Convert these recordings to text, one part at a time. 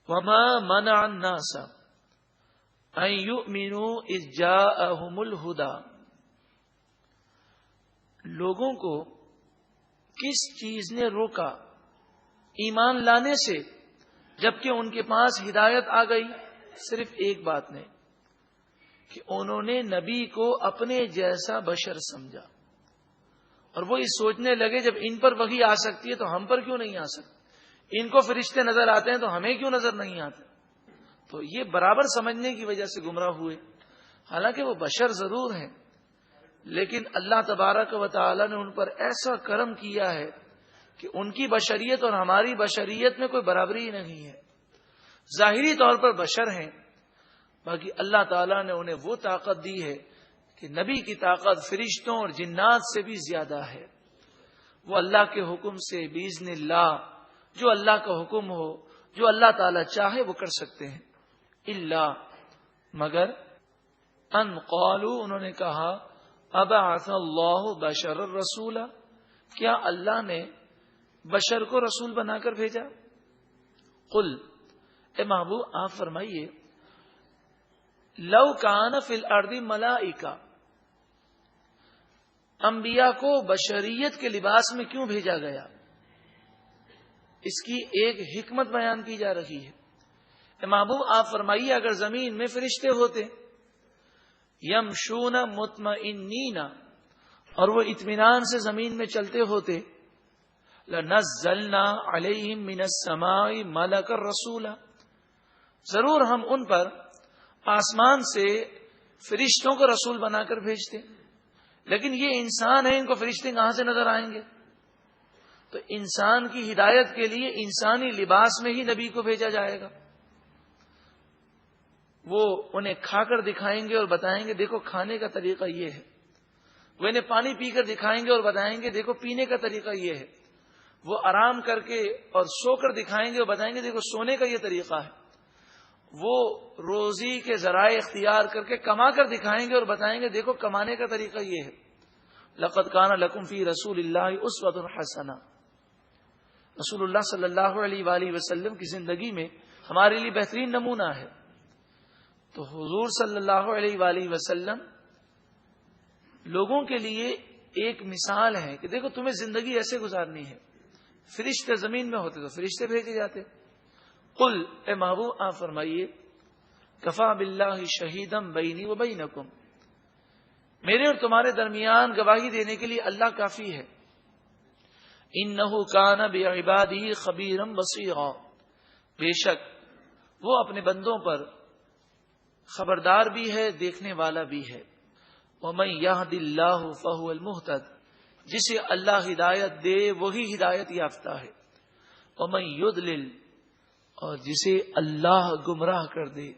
وما منع الناس ان يؤمنوا اذ جاءهم الهدى، لوگوں کو کس چیز نے روکا ایمان لانے سے جبکہ ان کے پاس ہدایت آ گئی؟ صرف ایک بات نے کہ انہوں نے نبی کو اپنے جیسا بشر سمجھا، اور وہ یہ سوچنے لگے جب ان پر وحی آ سکتی ہے تو ہم پر کیوں نہیں آ سکتی، ان کو فرشتے نظر آتے ہیں تو ہمیں کیوں نظر نہیں آتے؟ تو یہ برابر سمجھنے کی وجہ سے گمراہ ہوئے۔ حالانکہ وہ بشر ضرور ہیں، لیکن اللہ تبارک و تعالی نے ان پر ایسا کرم کیا ہے کہ ان کی بشریت اور ہماری بشریت میں کوئی برابری ہی نہیں ہے۔ ظاہری طور پر بشر ہیں، باقی اللہ تعالیٰ نے انہیں وہ طاقت دی ہے کہ نبی کی طاقت فرشتوں اور جنات سے بھی زیادہ ہے۔ وہ اللہ کے حکم سے باذن اللہ جو اللہ کا حکم ہو، جو اللہ تعالیٰ چاہے وہ کر سکتے ہیں۔ اللہ مگر ان قالوا، انہوں نے کہا ابعث اللہ بشر الرسول، کیا اللہ نے بشر کو رسول بنا کر بھیجا؟ قل، اے محبوب آپ فرمائیے، لو کان فی الارض ملائکہ، انبیاء کو بشریت کے لباس میں کیوں بھیجا گیا؟ اس کی ایک حکمت بیان کی جا رہی ہے۔ اے محبوب آپ فرمائیے، اگر زمین میں فرشتے ہوتے یمشون مطمئنین، اور وہ اطمینان سے زمین میں چلتے ہوتے، لنزلنا علیہم من السماء ملکا رسولا، ضرور ہم ان پر آسمان سے فرشتوں کو رسول بنا کر بھیجتے۔ لیکن یہ انسان ہے، ان کو فرشتے کہاں سے نظر آئیں گے؟ تو انسان کی ہدایت کے لیے انسانی لباس میں ہی نبی کو بھیجا جائے گا۔ وہ انہیں کھا کر دکھائیں گے اور بتائیں گے دیکھو کھانے کا طریقہ یہ ہے، وہ انہیں پانی پی کر دکھائیں گے اور بتائیں گے دیکھو پینے کا طریقہ یہ ہے، وہ آرام کر کے اور سو کر دکھائیں گے اور بتائیں گے دیکھو سونے کا یہ طریقہ ہے، وہ روزی کے ذرائع اختیار کر کے کما کر دکھائیں گے اور بتائیں گے دیکھو کمانے کا طریقہ یہ ہے۔ لقد کان لکم فی رسول اللہ اسوۃ حسنہ، رسول اللہ صلی اللہ علیہ وآلہ وسلم کی زندگی میں ہمارے لیے بہترین نمونہ ہے۔ تو حضور صلی اللہ علیہ وآلہ وسلم لوگوں کے لیے ایک مثال ہے کہ دیکھو تمہیں زندگی ایسے گزارنی ہے۔ فرشتے زمین میں ہوتے تو فرشتے بھیجے جاتے۔ قل، اے محبوب آپ فرمائیے، کفا باللہ شہیدم بینی و بینکم، میرے اور تمہارے درمیان گواہی دینے کے لیے اللہ کافی ہے۔ انہ کان بعبادہ خبیرا بصیرا، بے شک وہ اپنے بندوں پر خبردار بھی ہے، دیکھنے والا بھی ہے۔ ومن یہد اللہ فہو المہتد، جسے اللہ ہدایت دے وہی ہدایت یافتہ ہے۔ ومن یضلل، اور جسے اللہ گمراہ کر دے،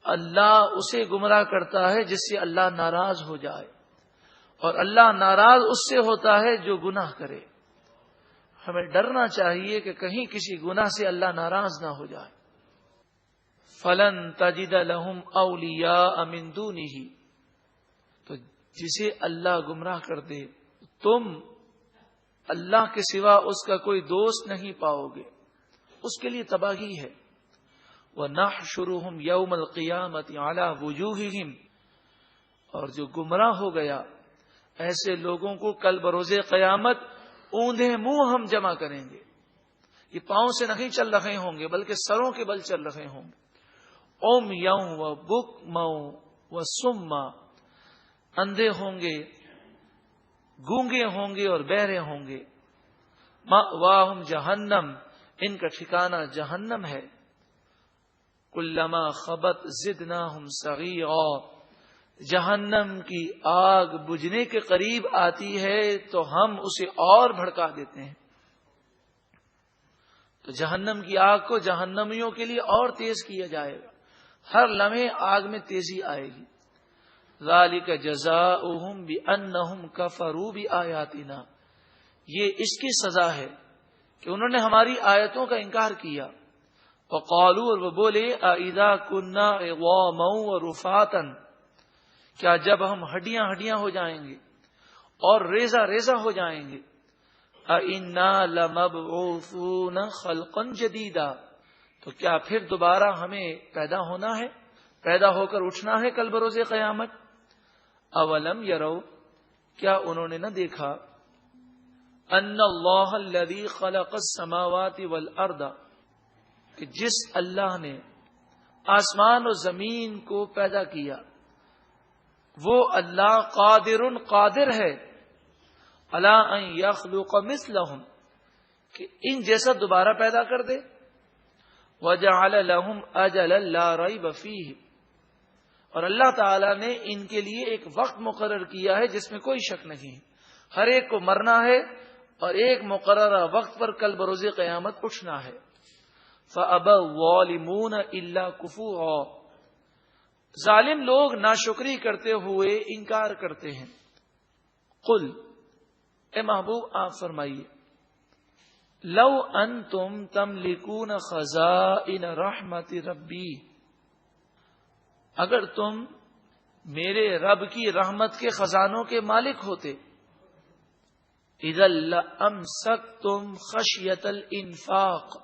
اللہ اسے گمراہ کرتا ہے جس سے اللہ ناراض ہو جائے، اور اللہ ناراض اس سے ہوتا ہے جو گناہ کرے۔ ہمیں ڈرنا چاہیے کہ کہیں کسی گناہ سے اللہ ناراض نہ ہو جائے۔ فلن تجد لہم اولیاء من دونہ، تو جسے اللہ گمراہ کر دے تم اللہ کے سوا اس کا کوئی دوست نہیں پاؤ گے، اس کے لیے تباہی ہے۔ وَنَحْشُرُهُمْ يَوْمَ الْقِيَامَةِ عَلَى وُجُوهِهِمْ، اور جو گمراہ ہو گیا ایسے لوگوں کو کل بروز قیامت اوندھے منہ ہم جمع کریں گے۔ یہ پاؤں سے نہیں چل رہے ہوں گے بلکہ سروں کے بل چل رہے ہوں گے۔ عُمْيًا وَبُكْمًا وَصُمًّا، اندھے ہوں گے، گونگے ہوں گے اور بہرے ہوں گے۔ مَأْوَاهُمْ جَهَنَّمْ، ان کا ٹھکانہ جہنم ہے۔ کلما خبت زدناہم صغیرا، جہنم کی آگ بجھنے کے قریب آتی ہے تو ہم اسے اور بھڑکا دیتے ہیں۔ تو جہنم کی آگ کو جہنمیوں کے لیے اور تیز کیا جائے گا، ہر لمحے آگ میں تیزی آئے گی۔ ذالک جزاؤہم بانہم کفروا بآیاتنا، یہ اس کی سزا ہے کہ انہوں نے ہماری آیتوں کا انکار کیا۔ وقالوا، اور وہ بولے، اذا كنا عظاما ورفاتا، کیا جب ہم ہڈیاں ہڈیاں ہو جائیں گے اور ریزہ ریزہ ہو جائیں گے، اِنَّا لَمَبْعُوثُونَ خَلْقًا جَدِيدًا، تو کیا پھر دوبارہ ہمیں پیدا ہونا ہے، پیدا ہو کر اٹھنا ہے کل بروز قیامت؟ اولم یرو، کیا انہوں نے نہ دیکھا، ان اللہ الذی خلق السماوات والارض، کہ جس اللہ نے آسمان و زمین کو پیدا کیا وہ اللہ قادر ہے علی ان یخلق مثلہم، کہ ان جیسا دوبارہ پیدا کر دے، وجعل لهم اجلا لا ریب فیہ، اور اللہ تعالی نے ان کے لیے ایک وقت مقرر کیا ہے جس میں کوئی شک نہیں، ہر ایک کو مرنا ہے اور ایک مقررہ وقت پر کل بروز قیامت اٹھنا ہے۔ فَأَبَى الظَّالِمُونَ إِلَّا كُفُورًا، ظالم لوگ ناشکری کرتے ہوئے انکار کرتے ہیں۔ قل، اے محبوب آپ فرمائیے، لو انتم تملکون خزائن رحمت ربی، اگر تم میرے رب کی رحمت کے خزانوں کے مالک ہوتے، اذا لامسکتم خشیت الانفاق،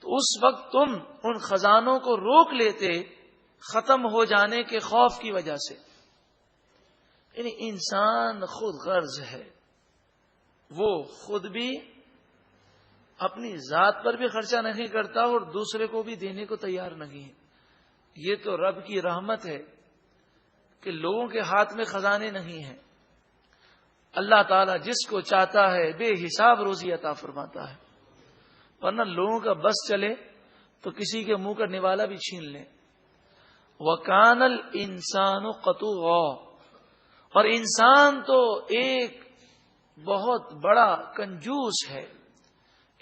تو اس وقت تم ان خزانوں کو روک لیتے ختم ہو جانے کے خوف کی وجہ سے۔ یعنی انسان خود غرض ہے، وہ خود بھی اپنی ذات پر بھی خرچہ نہیں کرتا اور دوسرے کو بھی دینے کو تیار نہیں ہے۔ یہ تو رب کی رحمت ہے کہ لوگوں کے ہاتھ میں خزانے نہیں ہیں، اللہ تعالیٰ جس کو چاہتا ہے بے حساب روزی عطا فرماتا ہے، ورنہ لوگوں کا بس چلے تو کسی کے منہ کا نوالا بھی چھین لیں۔ وَكَانَ الْإِنسَانُ قَطُوعًا، اور انسان تو ایک بہت بڑا کنجوس ہے،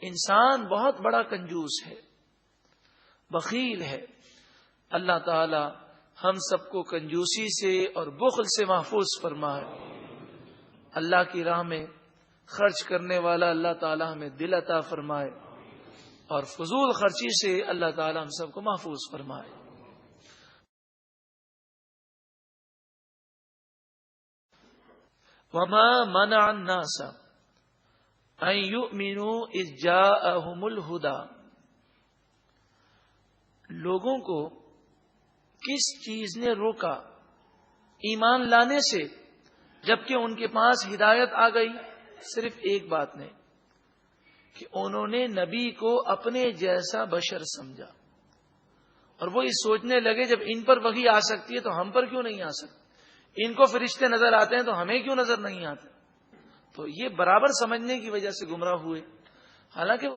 انسان بہت بڑا کنجوس ہے، بخیل ہے۔ اللہ تعالی ہم سب کو کنجوسی سے اور بخل سے محفوظ فرمائے۔ اللہ کی راہ میں خرچ کرنے والا اللہ تعالی ہمیں دل عطا فرمائے، اور فضول خرچی سے اللہ تعالی ہم سب کو محفوظ فرمائے۔ وما منع الناس ان يؤمنوا اذ جاءهم الهدى، لوگوں کو کس چیز نے روکا ایمان لانے سے جبکہ ان کے پاس ہدایت آ گئی؟ صرف ایک بات نے، کہ انہوں نے نبی کو اپنے جیسا بشر سمجھا، اور وہ یہ سوچنے لگے جب ان پر وحی آ سکتی ہے تو ہم پر کیوں نہیں آ سکتی، ان کو فرشتے نظر آتے ہیں تو ہمیں کیوں نظر نہیں آتے؟ تو یہ برابر سمجھنے کی وجہ سے گمراہ ہوئے، حالانکہ